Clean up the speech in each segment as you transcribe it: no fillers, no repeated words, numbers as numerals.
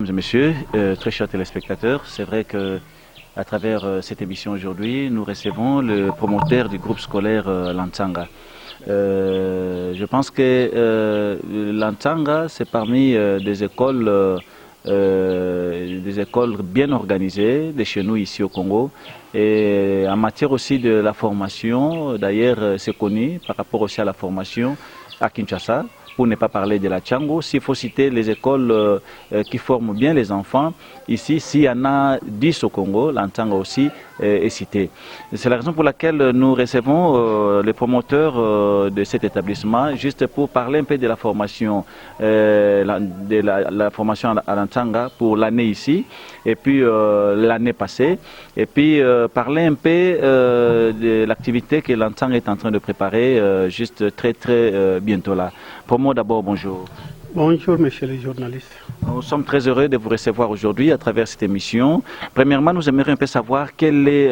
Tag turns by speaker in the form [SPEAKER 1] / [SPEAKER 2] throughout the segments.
[SPEAKER 1] Mesdames et messieurs, très chers téléspectateurs, c'est vrai que à travers cette émission aujourd'hui, nous recevons le promoteur du groupe scolaire Lantanga. Je pense que Lantanga, c'est parmi des écoles bien organisées de chez nous ici au Congo. Et en matière aussi de la formation, d'ailleurs, c'est connu par rapport aussi à la formation à Kinshasa. Pour ne pas parler de la Tchango, s'il faut citer les écoles qui forment bien les enfants, ici, s'il y en a 10 au Congo, l'Antanga aussi est cité. C'est la raison pour laquelle nous recevons les promoteurs de cet établissement, juste pour parler un peu de la formation, la formation à l'Antanga pour l'année ici, et puis l'année passée, et puis parler un peu de l'activité que l'Antanga est en train de préparer juste très bientôt là. Promo d'abord, bonjour.
[SPEAKER 2] Bonjour, monsieur le journaliste.
[SPEAKER 1] Nous sommes très heureux de vous recevoir aujourd'hui à travers cette émission. Premièrement, nous aimerions un peu savoir quelle est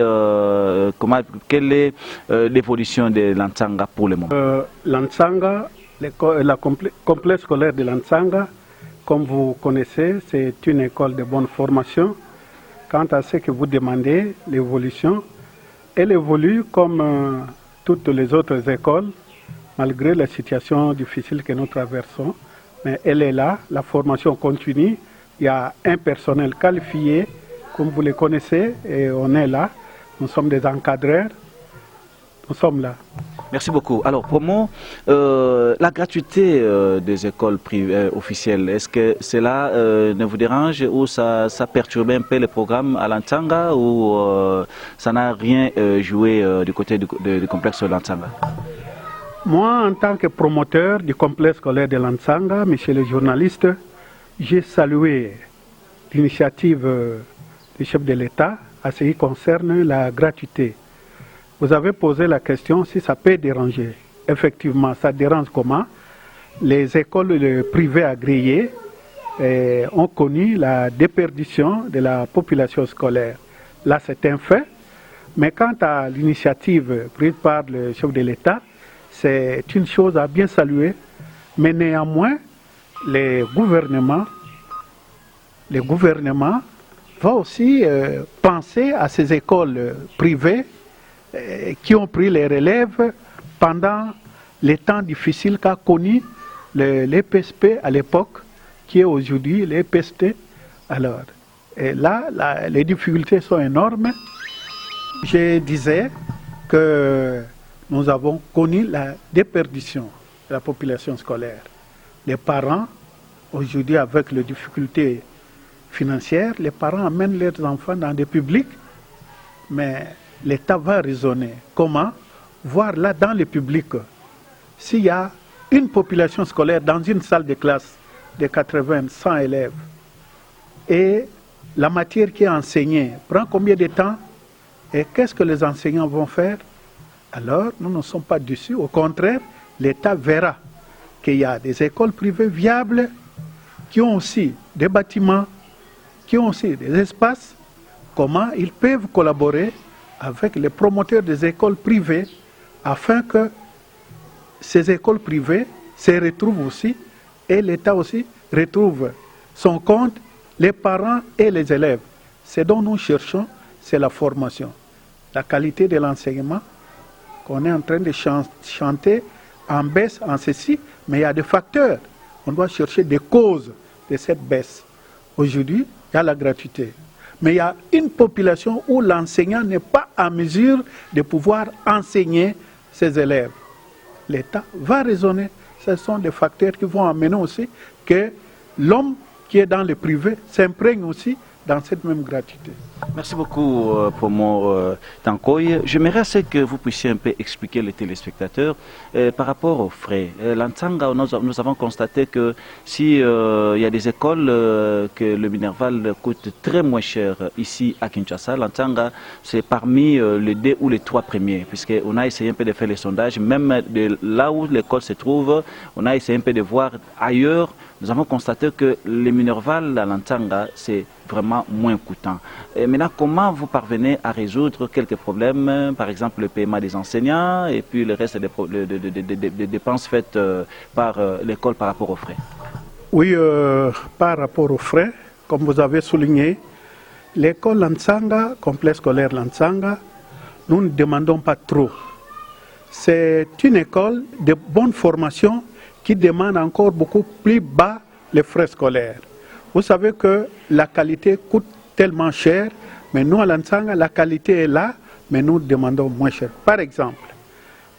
[SPEAKER 1] l'évolution de l'Antanga pour le moment.
[SPEAKER 2] L'Antanga, la complexe scolaire de l'Antanga, comme vous connaissez, c'est une école de bonne formation. Quant à ce que vous demandez, l'évolution, elle évolue comme toutes les autres écoles, malgré la situation difficile que nous traversons. Mais elle est là, la formation continue. Il y a un personnel qualifié, comme vous le connaissez, et on est là. Nous sommes des encadreurs. Nous sommes là.
[SPEAKER 1] Merci beaucoup. Alors, Promo, la gratuité des écoles privées officielles, est-ce que cela ne vous dérange ou ça perturbe un peu le programme à l'Antanga ou ça n'a rien joué du côté du complexe l'Antanga?
[SPEAKER 2] Moi, en tant que promoteur du complexe scolaire de l'Antanga, monsieur le journaliste, j'ai salué l'initiative du chef de l'État à ce qui concerne la gratuité. Vous avez posé la question si ça peut déranger. Effectivement, ça dérange comment? Les écoles privées agréées ont connu la déperdition de la population scolaire. Là, c'est un fait. Mais quant à l'initiative prise par le chef de l'État, c'est une chose à bien saluer, mais néanmoins, les gouvernements vont aussi penser à ces écoles privées qui ont pris les relèves pendant les temps difficiles qu'a connu l'EPSP à l'époque, qui est aujourd'hui l'EPST. Alors, et là, les difficultés sont énormes. Je disais que nous avons connu la déperdition de la population scolaire. Les parents, aujourd'hui avec les difficultés financières, les parents amènent leurs enfants dans des publics, mais l'État va raisonner. Comment? Voir là dans les publics, s'il y a une population scolaire dans une salle de classe de 80, 100 élèves, et la matière qui est enseignée prend combien de temps, et qu'est-ce que les enseignants vont faire? Alors, nous ne sommes pas déçus. Au contraire, l'État verra qu'il y a des écoles privées viables qui ont aussi des bâtiments, qui ont aussi des espaces. Comment ils peuvent collaborer avec les promoteurs des écoles privées afin que ces écoles privées se retrouvent aussi et l'État aussi retrouve son compte, les parents et les élèves. Ce dont nous cherchons, c'est la formation, la qualité de l'enseignement. On est en train de chanter en baisse, en ceci, mais il y a des facteurs. On doit chercher des causes de cette baisse. Aujourd'hui, il y a la gratuité. Mais il y a une population où l'enseignant n'est pas en mesure de pouvoir enseigner ses élèves. L'État va raisonner. Ce sont des facteurs qui vont amener aussi que l'homme qui est dans le privé s'imprègne aussi dans cette même gratuité.
[SPEAKER 1] Merci beaucoup, Promo Tankoy. J'aimerais que vous puissiez un peu expliquer les téléspectateurs par rapport aux frais. L'Antanga, nous avons constaté que si il y a des écoles que le Minerval coûte très moins cher ici à Kinshasa, l'Antanga, c'est parmi les 2 ou les 3 premiers, puisqu'on a essayé un peu de faire les sondages, même de là où l'école se trouve, on a essayé un peu de voir ailleurs. Nous avons constaté que le Minerval à l'Antanga, c'est vraiment moins coûtant. Et maintenant, comment vous parvenez à résoudre quelques problèmes, par exemple le paiement des enseignants et puis le reste des dépenses faites par l'école par rapport aux frais?
[SPEAKER 2] Oui, par rapport aux frais, comme vous avez souligné, l'école Lansanga, complexe scolaire Lansanga, nous ne demandons pas trop. C'est une école de bonne formation qui demande encore beaucoup plus bas les frais scolaires. Vous savez que la qualité coûte tellement cher, mais nous à Lansanga, la qualité est là, mais nous demandons moins cher. Par exemple,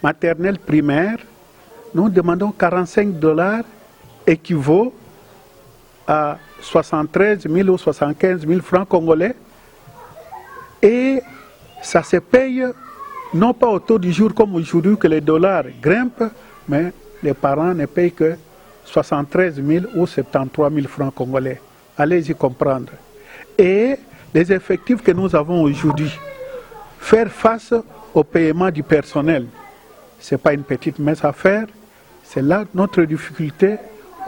[SPEAKER 2] maternelle primaire, nous demandons $45 équivaut à 73 000 ou 75 000 francs congolais. Et ça se paye non pas au taux du jour comme aujourd'hui que les dollars grimpent, mais les parents ne payent que 73 000 ou 73 000 francs congolais. Allez-y comprendre. Et les effectifs que nous avons aujourd'hui, faire face au paiement du personnel, ce n'est pas une petite mince affaire. C'est là notre difficulté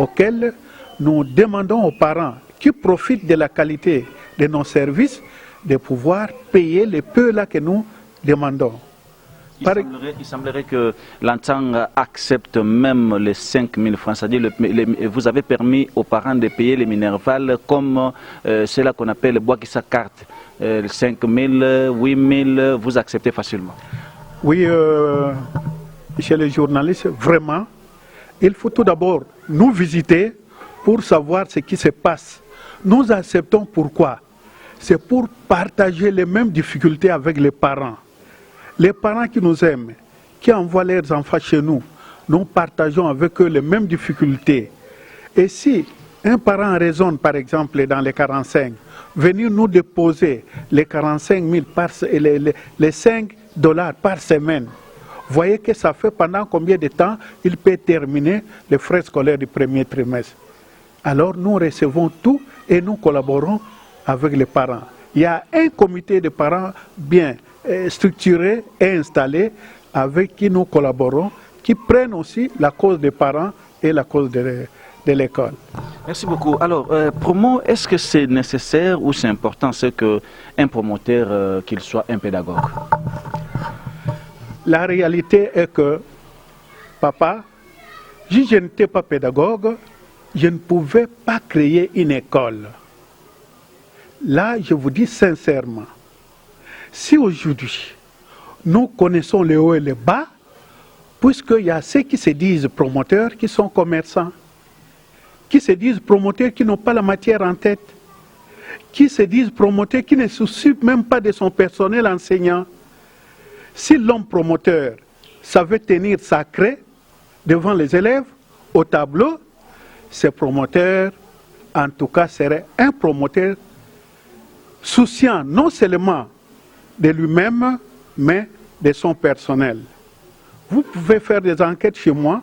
[SPEAKER 2] auquel nous demandons aux parents qui profitent de la qualité de nos services de pouvoir payer les peu là que nous demandons.
[SPEAKER 1] Il semblerait que Lansanga accepte même les 5 000 francs, c'est-à-dire vous avez permis aux parents de payer les Minerval comme cela qu'on appelle bois qui sa carte, 5 000, 8 000, vous acceptez facilement.
[SPEAKER 2] Oui, monsieur le journaliste, vraiment, il faut tout d'abord nous visiter pour savoir ce qui se passe. Nous acceptons pourquoi? C'est pour partager les mêmes difficultés avec les parents. Les parents qui nous aiment, qui envoient leurs enfants chez nous, nous partageons avec eux les mêmes difficultés. Et si un parent raisonne, par exemple, dans les 45, venir nous déposer les 45 000 les $5 par semaine, voyez que ça fait pendant combien de temps il peut terminer les frais scolaires du premier trimestre. Alors nous recevons tout et nous collaborons avec les parents. Il y a un comité de parents bien structuré et installé avec qui nous collaborons, qui prennent aussi la cause des parents et la cause de l'école.
[SPEAKER 1] Merci beaucoup. Alors, promo, est-ce que c'est nécessaire ou c'est important qu'un promoteur, qu'il soit un pédagogue?
[SPEAKER 2] La réalité est que, papa, si je n'étais pas pédagogue, je ne pouvais pas créer une école. Là, je vous dis sincèrement, si aujourd'hui, nous connaissons les hauts et les bas, puisqu'il y a ceux qui se disent promoteurs, qui sont commerçants, qui se disent promoteurs, qui n'ont pas la matière en tête, qui se disent promoteurs, qui ne se soucient même pas de son personnel enseignant. Si l'homme promoteur savait tenir sacré devant les élèves, au tableau, ce promoteur, en tout cas, serait un promoteur souciant non seulement de lui-même, mais de son personnel. Vous pouvez faire des enquêtes chez moi,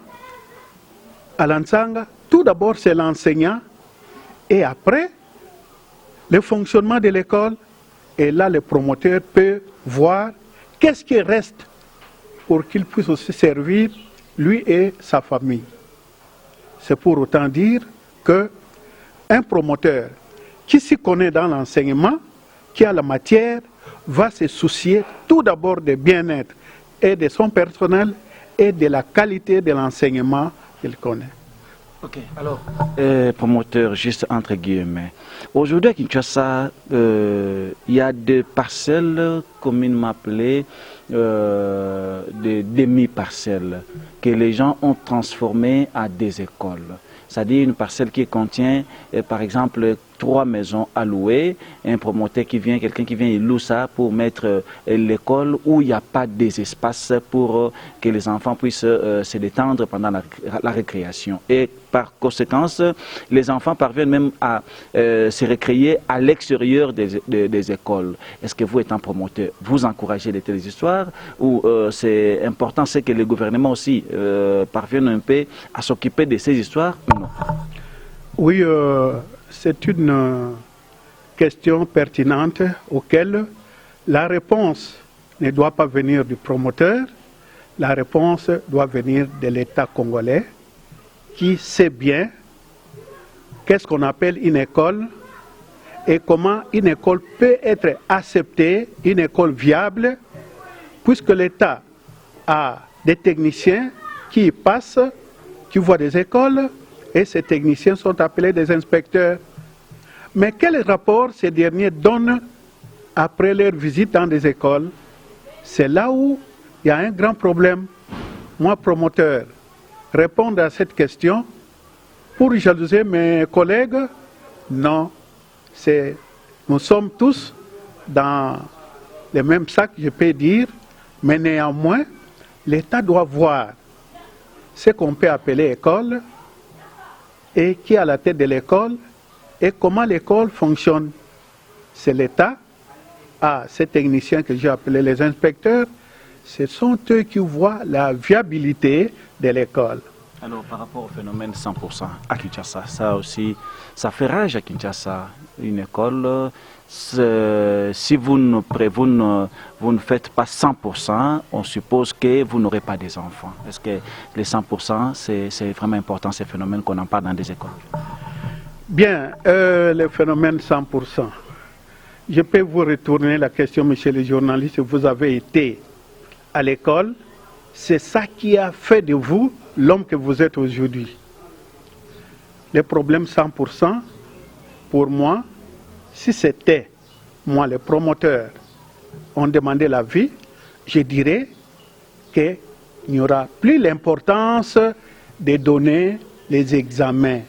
[SPEAKER 2] à Lansanga. Tout d'abord, c'est l'enseignant, et après, le fonctionnement de l'école, et là, le promoteur peut voir qu'est-ce qui reste pour qu'il puisse aussi servir lui et sa famille. C'est pour autant dire qu'un promoteur qui s'y connaît dans l'enseignement, qui a la matière, va se soucier tout d'abord du bien-être et de son personnel et de la qualité de l'enseignement qu'il connaît.
[SPEAKER 1] Ok, alors, promoteur, juste entre guillemets. Aujourd'hui à Kinshasa, il y a des parcelles communément appelées des demi-parcelles que les gens ont transformées à des écoles. C'est-à-dire une parcelle qui contient, par exemple, 3 maisons à louer, un promoteur qui vient, quelqu'un qui vient, il loue ça pour mettre l'école où il n'y a pas des espaces pour que les enfants puissent se détendre pendant la récréation. Et par conséquence, les enfants parviennent même à se récréer à l'extérieur des écoles. Est-ce que vous, étant promoteur, vous encouragez de telles histoires ou c'est important, c'est que le gouvernement aussi parvienne un peu à s'occuper de ces histoires ou non?
[SPEAKER 2] Oui, c'est une question pertinente auquel la réponse ne doit pas venir du promoteur, la réponse doit venir de l'État congolais qui sait bien qu'est-ce qu'on appelle une école et comment une école peut être acceptée, une école viable, puisque l'État a des techniciens qui y passent, qui voient des écoles, et ces techniciens sont appelés des inspecteurs. Mais quel rapport ces derniers donnent après leur visite dans des écoles? C'est là où il y a un grand problème. Moi, promoteur, répondre à cette question, pour jalouser mes collègues, non. Nous sommes tous dans les mêmes sacs, je peux dire, mais néanmoins, l'État doit voir ce qu'on peut appeler école et qui est à la tête de l'école et comment l'école fonctionne. C'est l'État, ces techniciens que j'ai appelés les inspecteurs, ce sont eux qui voient la viabilité de l'école.
[SPEAKER 1] Alors, par rapport au phénomène 100% à Kinshasa, ça aussi, ça fait rage à Kinshasa. Une école, si vous ne faites pas 100%, on suppose que vous n'aurez pas des enfants. Est-ce que les 100%, c'est vraiment important, ces phénomènes qu'on en parle dans des écoles?
[SPEAKER 2] Bien, le phénomène 100%. Je peux vous retourner la question, monsieur le journaliste. Vous avez été à l'école. C'est ça qui a fait de vous l'homme que vous êtes aujourd'hui. Le problème 100%, pour moi, si c'était moi, le promoteur, on demandait l'avis, je dirais qu'il n'y aura plus l'importance de donner les examens.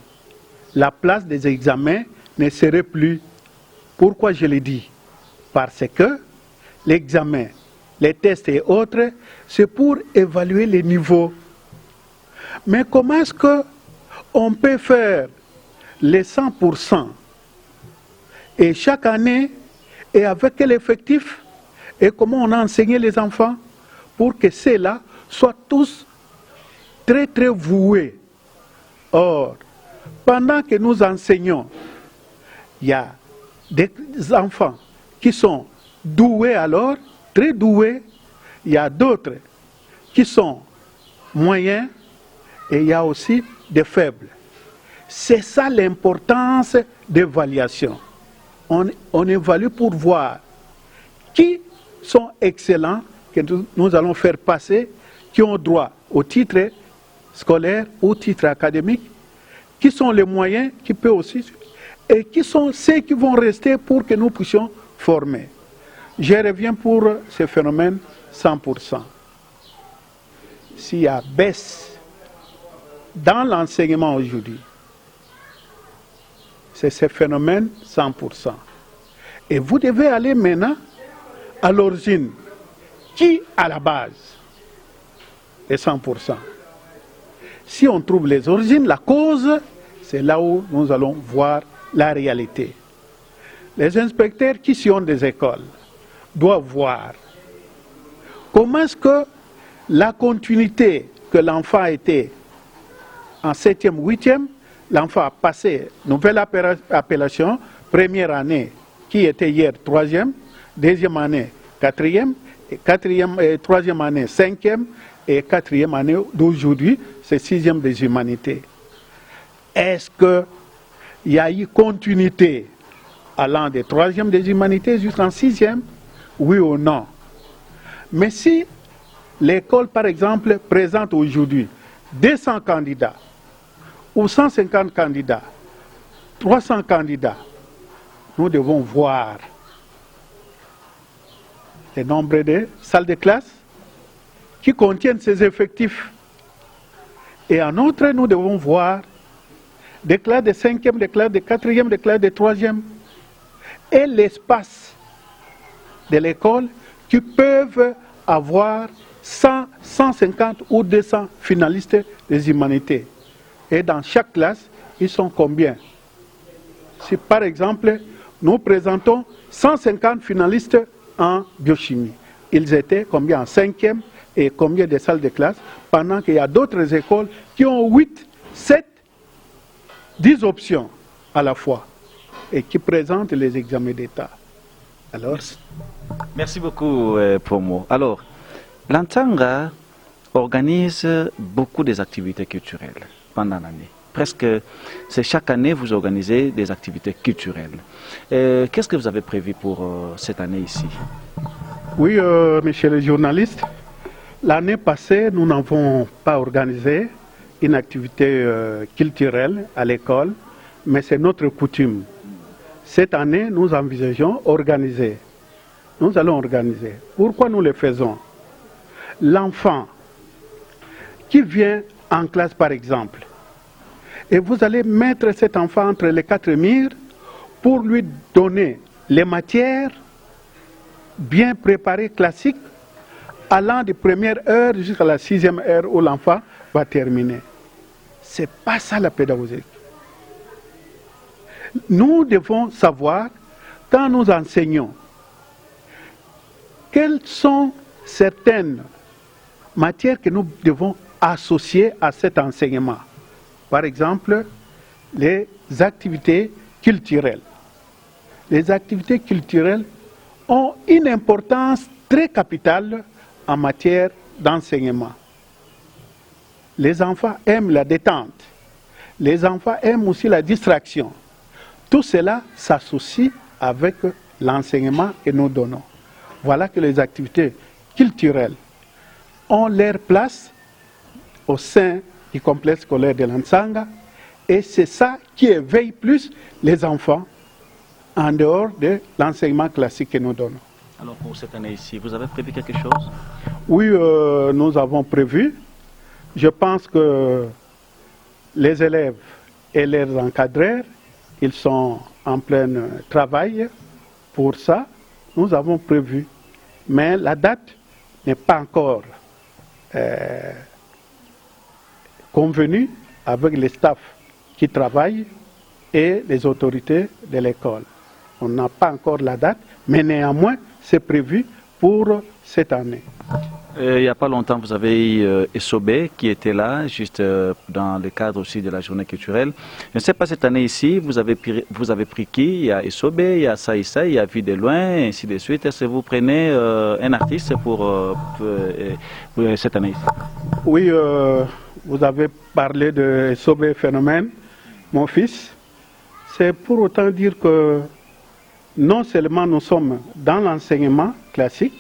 [SPEAKER 2] La place des examens ne serait plus. Pourquoi je le dis? Parce que l'examen, les tests et autres, c'est pour évaluer les niveaux. Mais comment est-ce qu'on peut faire les 100% et chaque année, et avec quel effectif, et comment on a enseigné les enfants pour que ceux-là soient tous très très voués. Or, pendant que nous enseignons, il y a des enfants qui sont doués alors, très doués, il y a d'autres qui sont moyens et il y a aussi des faibles. C'est ça l'importance d'évaluation. On évalue pour voir qui sont excellents, que nous allons faire passer, qui ont droit au titre scolaire ou titre académique, qui sont les moyens qui peuvent aussi, et qui sont ceux qui vont rester pour que nous puissions former. Je reviens pour ce phénomène 100%. S'il y a baisse dans l'enseignement aujourd'hui, c'est ce phénomène 100%. Et vous devez aller maintenant à l'origine. Qui à la base est 100%? Si on trouve les origines, la cause, c'est là où nous allons voir la réalité. Les inspecteurs qui sont des écoles doivent voir comment est-ce que la continuité que l'enfant a été en 7e, 8e, l'enfant a passé nouvelle appellation, première année qui était hier 3e, deuxième année 4e, et troisième année 5e et 4e année d'aujourd'hui, c'est 6e des humanités. Est-ce qu'il y a eu continuité allant des 3e des humanités jusqu'en 6e? Oui ou non? Mais si l'école, par exemple, présente aujourd'hui 200 candidats, ou 150 candidats, 300 candidats, nous devons voir le nombre de salles de classe qui contiennent ces effectifs. Et en outre, nous devons voir des classes de 5e, des classes de 4e, des classes de 3e, et l'espace de l'école qui peuvent avoir 100, 150 ou 200 finalistes des humanités. Et dans chaque classe, ils sont combien? Si par exemple, nous présentons 150 finalistes en biochimie, ils étaient combien en 5e et combien de salles de classe, pendant qu'il y a d'autres écoles qui ont 8, 7, 10 options à la fois et qui présentent les examens d'État. Alors,
[SPEAKER 1] merci beaucoup, Pomo. Alors, l'Antanga organise beaucoup des activités culturelles pendant l'année. Presque, c'est chaque année vous organisez des activités culturelles. Qu'est-ce que vous avez prévu pour cette année ici?
[SPEAKER 2] Oui, monsieur le journaliste, l'année passée, nous n'avons pas organisé une activité culturelle à l'école, mais c'est notre coutume. cette année, nous envisageons organiser. Nous allons organiser. Pourquoi nous le faisons? L'enfant qui vient en classe, par exemple, et vous allez mettre cet enfant entre les 4 murs pour lui donner les matières bien préparées, classiques, allant de première heure jusqu'à la 6e heure où l'enfant va terminer. Ce n'est pas ça la pédagogie. Nous devons savoir, quand nous enseignons, quelles sont certaines matières que nous devons associer à cet enseignement. Par exemple, les activités culturelles. Les activités culturelles ont une importance très capitale en matière d'enseignement. Les enfants aiment la détente. Les enfants aiment aussi la distraction. Tout cela s'associe avec l'enseignement que nous donnons. Voilà que les activités culturelles ont leur place au sein du complexe scolaire de Lansanga, et c'est ça qui éveille plus les enfants en dehors de l'enseignement classique que nous donnons.
[SPEAKER 1] Alors pour cette année ici, vous avez prévu quelque chose?
[SPEAKER 2] Oui, nous avons prévu. Je pense que les élèves et leurs encadreurs, ils sont en plein travail pour ça. Nous avons prévu. Mais la date n'est pas encore convenue avec les staffs qui travaillent et les autorités de l'école. On n'a pas encore la date, mais néanmoins, c'est prévu pour cette année.
[SPEAKER 1] Il n'y a pas longtemps, vous avez eu Esobé qui était là, juste dans le cadre aussi de la journée culturelle. Je ne sais pas, cette année ici, vous avez pris qui? Il y a Esobé, il y a Saïssa, il y a Vu de loin, et ainsi de suite. Est-ce que vous prenez un artiste pour cette année ici?
[SPEAKER 2] Oui, vous avez parlé de Esobé Phénomène, mon fils. C'est pour autant dire que non seulement nous sommes dans l'enseignement classique,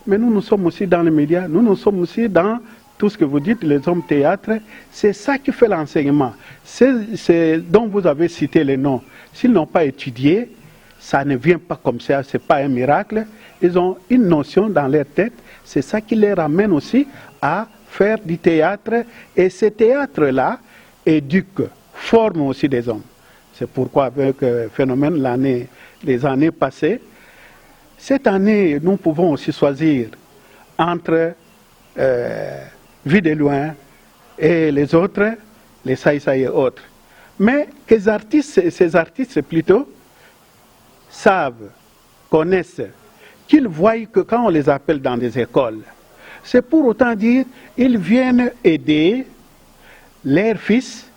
[SPEAKER 2] mais nous sommes aussi dans les médias, nous sommes aussi dans tout ce que vous dites, les hommes théâtre. C'est ça qui fait l'enseignement. C'est dont vous avez cité les noms. S'ils n'ont pas étudié, ça ne vient pas comme ça, ce n'est pas un miracle. Ils ont une notion dans leur tête. C'est ça qui les ramène aussi à faire du théâtre. Et ce théâtre-là éduque, forme aussi des hommes. C'est pourquoi avec Phénomène, les années passées, cette année, nous pouvons aussi choisir entre Vu de loin et les autres, les Saïssa et autres. Mais que ces artistes plutôt savent, connaissent, qu'ils voient que quand on les appelle dans des écoles, c'est pour autant dire ils viennent aider leurs fils,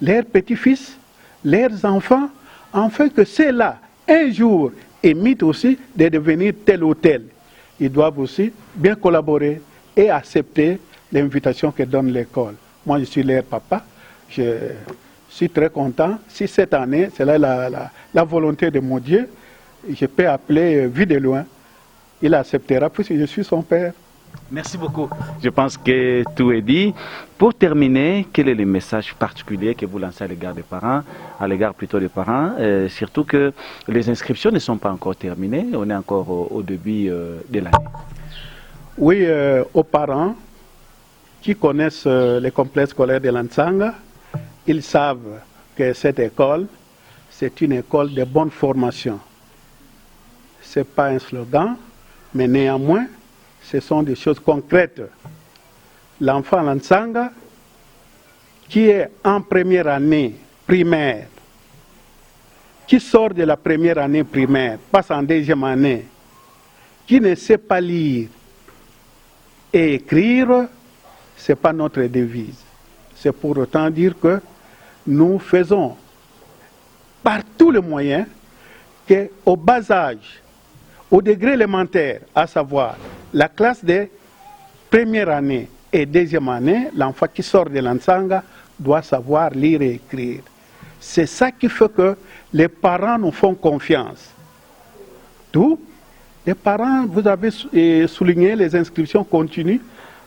[SPEAKER 2] leurs petits-fils, leurs enfants, afin que ceux-là, un jour, émitent aussi de devenir tel ou tel. Ils doivent aussi bien collaborer et accepter l'invitation que donne l'école. Moi, je suis leur papa. Je suis très content. Si cette année, c'est là la volonté de mon Dieu, je peux appeler Vu de loin. Il acceptera puisque je suis son père.
[SPEAKER 1] Merci beaucoup. Je pense que tout est dit. Pour terminer, quel est le message particulier que vous lancez à l'égard des parents, des parents, surtout que les inscriptions ne sont pas encore terminées, on est encore au début de l'année.
[SPEAKER 2] Oui, aux parents qui connaissent les complexes scolaires de Lansanga, ils savent que cette école, c'est une école de bonne formation. Ce n'est pas un slogan, mais néanmoins, ce sont des choses concrètes. L'enfant Lansanga, qui est en première année primaire, qui sort de la première année primaire, passe en deuxième année, qui ne sait pas lire et écrire, ce n'est pas notre devise. C'est pour autant dire que nous faisons par tous les moyens qu'au bas âge, au degré élémentaire, à savoir la classe de première année et deuxième année, l'enfant qui sort de Lansanga doit savoir lire et écrire. C'est ça qui fait que les parents nous font confiance. D'où les parents, vous avez souligné les inscriptions continues,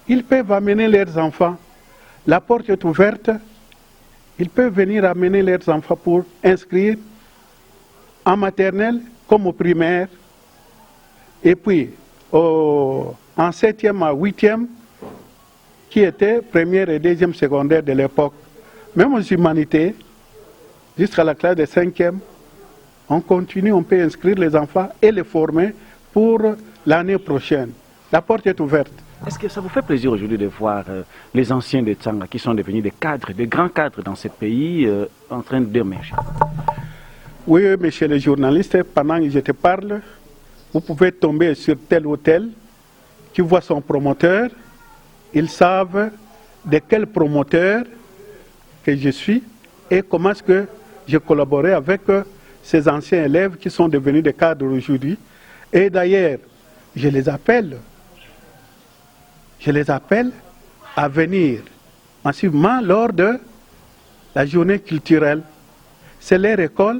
[SPEAKER 2] ils peuvent amener leurs enfants. La porte est ouverte, ils peuvent venir amener leurs enfants pour inscrire en maternelle comme au primaire, et puis en 7e à 8e, qui était première et deuxième secondaire de l'époque. Même aux humanités, jusqu'à la classe de 5e, on continue, on peut inscrire les enfants et les former pour l'année prochaine. La porte est ouverte.
[SPEAKER 1] Est-ce que ça vous fait plaisir aujourd'hui de voir les anciens de Tsanga qui sont devenus des cadres, des grands cadres dans ce pays en train d'émerger?
[SPEAKER 2] Oui, monsieur le journaliste, pendant que je te parle, vous pouvez tomber sur tel ou tel qui voit son promoteur. Ils savent de quel promoteur que je suis et comment est-ce que j'ai collaboré avec ces anciens élèves qui sont devenus des cadres aujourd'hui. Et d'ailleurs, je les appelle à venir massivement lors de la journée culturelle. C'est leur école,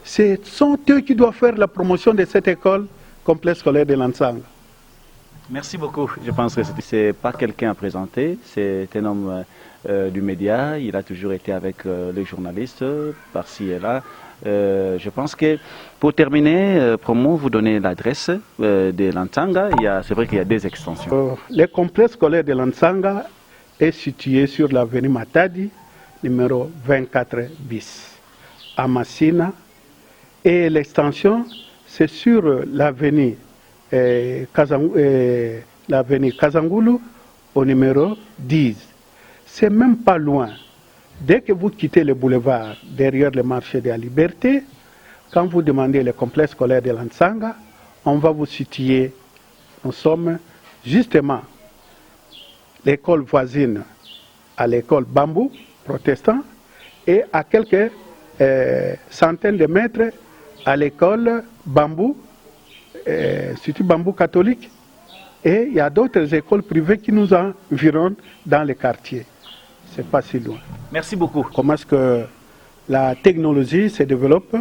[SPEAKER 2] ce sont eux qui doivent faire la promotion de cette école, complexe scolaire de Lansanga.
[SPEAKER 1] Merci beaucoup. Je pense que ce n'est pas quelqu'un à présenter, c'est un homme du média, il a toujours été avec les journalistes par-ci et là. Je pense que pour terminer, Promo, vous donnez l'adresse de Lansanga. C'est vrai qu'il y a des extensions.
[SPEAKER 2] Le complexe scolaire de Lansanga est situé sur l'avenue Matadi, numéro 24 bis, à Massina. Et l'extension, c'est sur l'avenue Kazangoulou au numéro 10. C'est même pas loin. Dès que vous quittez le boulevard derrière le marché de la Liberté, quand vous demandez le complexe scolaire de Lansanga, on va vous situer. Nous sommes justement l'école voisine à l'école Bambou, protestant, et à quelques centaines de mètres à l'école Bambou, Institut Bambou catholique, et il y a d'autres écoles privées qui nous environnent dans les quartiers. C'est pas si loin.
[SPEAKER 1] Merci beaucoup.
[SPEAKER 2] Comment est-ce que la technologie se développe?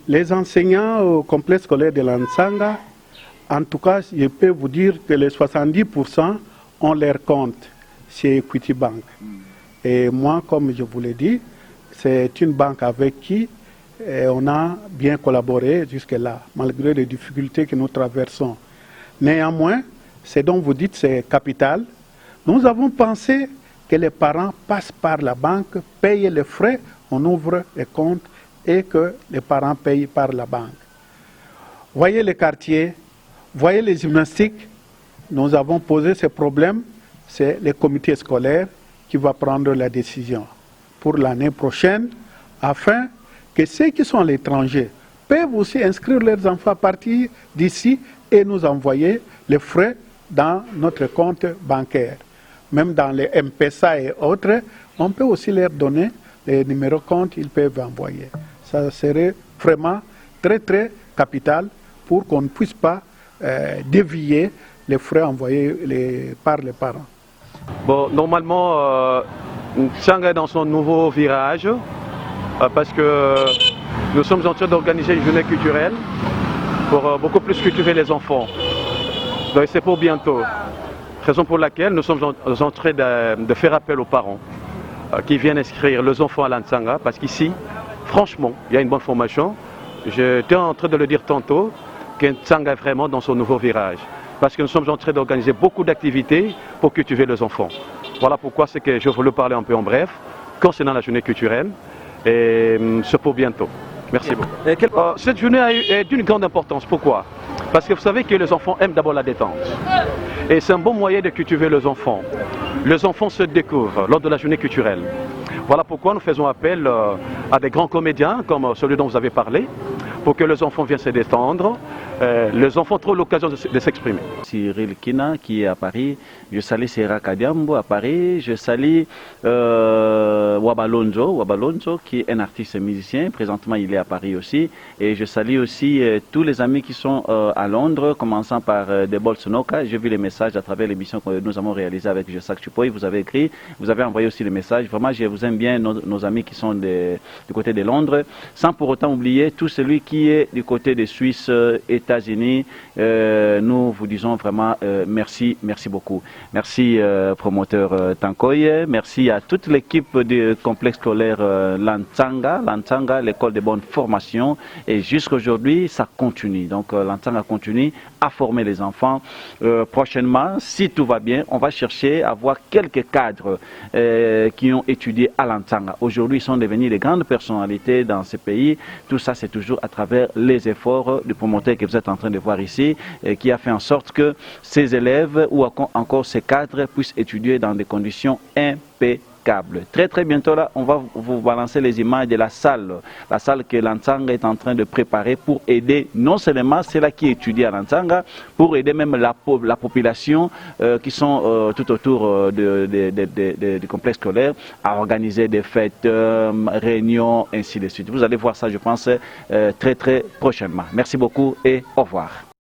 [SPEAKER 2] Les enseignants au complexe scolaire de Lansanga, en tout cas, je peux vous dire que les 70% ont leur compte chez Equity Bank. Et moi, comme je vous l'ai dit, c'est une banque avec qui on a bien collaboré jusque-là, malgré les difficultés que nous traversons. Néanmoins, ce dont vous dites, c'est capital. Nous avons pensé que les parents passent par la banque, payent les frais, on ouvre les comptes et que les parents payent par la banque. Voyez les quartiers, voyez les gymnastiques, nous avons posé ce problème, c'est le comité scolaire qui va prendre la décision pour l'année prochaine, afin que ceux qui sont à l'étranger peuvent aussi inscrire leurs enfants à partir d'ici et nous envoyer les frais dans notre compte bancaire. Même dans les M-Pesa et autres, on peut aussi leur donner les numéros de compte, ils peuvent envoyer. Ça serait vraiment très très capital pour qu'on ne puisse pas dévier les frais envoyés par les parents.
[SPEAKER 3] Bon, normalement, Tsanga est dans son nouveau virage parce que nous sommes en train d'organiser une journée culturelle pour beaucoup plus cultiver les enfants. Donc c'est pour bientôt. Raison pour laquelle nous sommes en train de faire appel aux parents qui viennent inscrire les enfants à Lansanga parce qu'ici, franchement, il y a une bonne formation. J'étais en train de le dire tantôt que Tsanga est vraiment dans son nouveau virage parce que nous sommes en train d'organiser beaucoup d'activités pour cultiver les enfants. Voilà pourquoi c'est que je voulais parler un peu en bref concernant la journée culturelle et c'est pour bientôt. Merci beaucoup. Cette journée est d'une grande importance. Pourquoi? Parce que vous savez que les enfants aiment d'abord la détente. Et c'est un bon moyen de cultiver les enfants. Les enfants se découvrent lors de la journée culturelle. Voilà pourquoi nous faisons appel à des grands comédiens comme celui dont vous avez parlé, pour que les enfants viennent se détendre. Les enfants trouvent l'occasion de s'exprimer.
[SPEAKER 1] Cyril Kina qui est à Paris, je salue Serra Kadiambo à Paris, je salue Wabalonzo qui est un artiste et musicien, présentement il est à Paris aussi, et je salue aussi tous les amis qui sont à Londres, commençant par Debol Sonoka. J'ai vu les messages à travers l'émission que nous avons réalisée avec Jacques Chupoy, vous avez écrit, vous avez envoyé aussi les messages. Vraiment, je vous aime bien nos amis qui sont du côté de Londres, sans pour autant oublier tout celui qui qui est du côté de Suisse, États-Unis, nous vous disons vraiment merci, merci beaucoup. Merci promoteur Tankoye, merci à toute l'équipe du complexe scolaire Lantsanga, l'école de bonne formation. Et jusqu'aujourd'hui, ça continue. Donc Lantsanga continue à former les enfants. Prochainement, si tout va bien, on va chercher à voir quelques cadres qui ont étudié à Lantsanga. Aujourd'hui, ils sont devenus des grandes personnalités dans ce pays. Tout ça, c'est toujours à travers les efforts du promoteur que vous êtes en train de voir ici, qui a fait en sorte que ces élèves ou encore ces cadres puissent étudier dans des conditions impeccables. Très très bientôt là, on va vous balancer les images de la salle que Lantsanga est en train de préparer pour aider non seulement ceux-là qui étudient à Lantsanga, pour aider même la population qui sont tout autour du complexe scolaire à organiser des fêtes, réunions, ainsi de suite. Vous allez voir ça, je pense, très très prochainement. Merci beaucoup et au revoir.